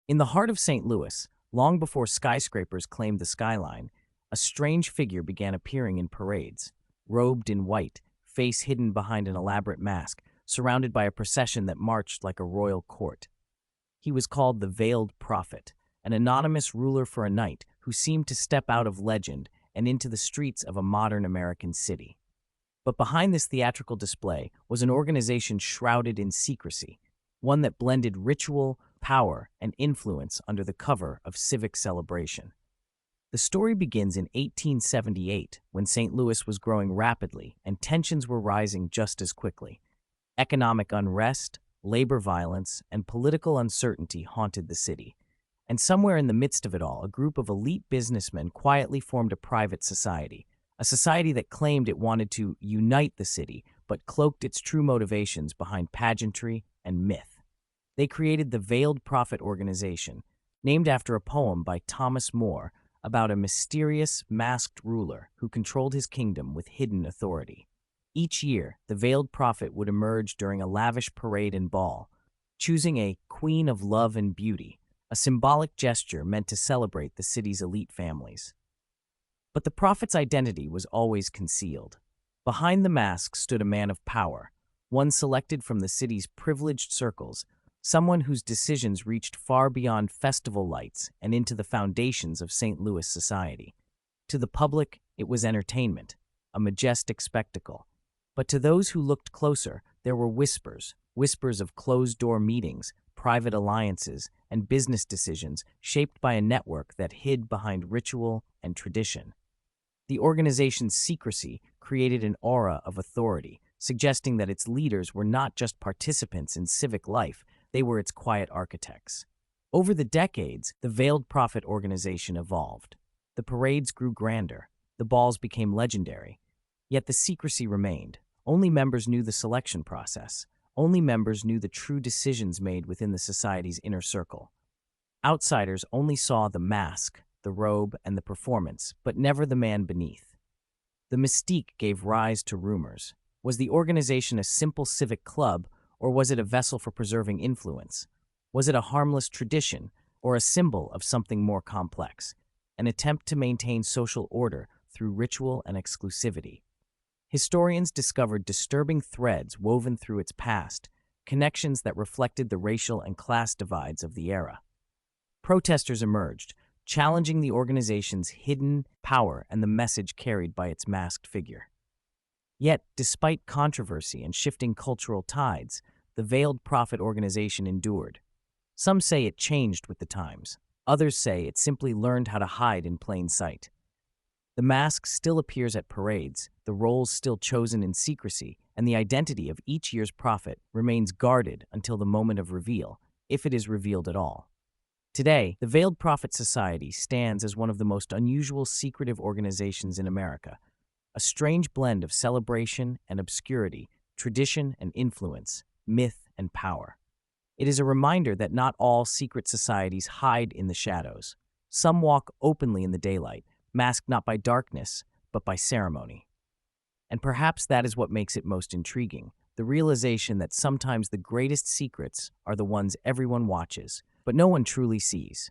In the heart of St. Louis, long before skyscrapers claimed the skyline, a strange figure began appearing in parades. Robed in white, face hidden behind an elaborate mask, surrounded by a procession that marched like a royal court. He was called the Veiled Prophet, an anonymous ruler for a night who seemed to step out of legend and into the streets of a modern American city. But behind this theatrical display was an organization shrouded in secrecy, one that blended ritual, power, and influence under the cover of civic celebration. The story begins in 1878, when St. Louis was growing rapidly and tensions were rising just as quickly. Economic unrest, labor violence, and political uncertainty haunted the city. And somewhere in the midst of it all, a group of elite businessmen quietly formed a private society, a society that claimed it wanted to unite the city, but cloaked its true motivations behind pageantry and myth. They created the Veiled Prophet Organization, named after a poem by Thomas More about a mysterious, masked ruler who controlled his kingdom with hidden authority. Each year, the Veiled Prophet would emerge during a lavish parade and ball, choosing a Queen of Love and Beauty, a symbolic gesture meant to celebrate the city's elite families. But the prophet's identity was always concealed. Behind the mask stood a man of power, one selected from the city's privileged circles, someone whose decisions reached far beyond festival lights and into the foundations of St. Louis society. To the public, it was entertainment, a majestic spectacle. But to those who looked closer, there were whispers of closed-door meetings, private alliances, and business decisions shaped by a network that hid behind ritual and tradition. The organization's secrecy created an aura of authority, suggesting that its leaders were not just participants in civic life, they were its quiet architects. Over the decades, the Veiled Prophet organization evolved. The parades grew grander, the balls became legendary, yet the secrecy remained. Only members knew the selection process. Only members knew the true decisions made within the society's inner circle. Outsiders only saw the mask, the robe, and the performance, but never the man beneath. The mystique gave rise to rumors. Was the organization a simple civic club, or was it a vessel for preserving influence? Was it a harmless tradition, or a symbol of something more complex? An attempt to maintain social order through ritual and exclusivity. Historians discovered disturbing threads woven through its past, connections that reflected the racial and class divides of the era. Protesters emerged, challenging the organization's hidden power and the message carried by its masked figure. Yet, despite controversy and shifting cultural tides, the Veiled Prophet organization endured. Some say it changed with the times. Others say it simply learned how to hide in plain sight. The mask still appears at parades, the roles still chosen in secrecy, and the identity of each year's prophet remains guarded until the moment of reveal, if it is revealed at all. Today, the Veiled Prophet Society stands as one of the most unusual secretive organizations in America, a strange blend of celebration and obscurity, tradition and influence, myth and power. It is a reminder that not all secret societies hide in the shadows. Some walk openly in the daylight, masked not by darkness, but by ceremony. And perhaps that is what makes it most intriguing, the realization that sometimes the greatest secrets are the ones everyone watches, but no one truly sees.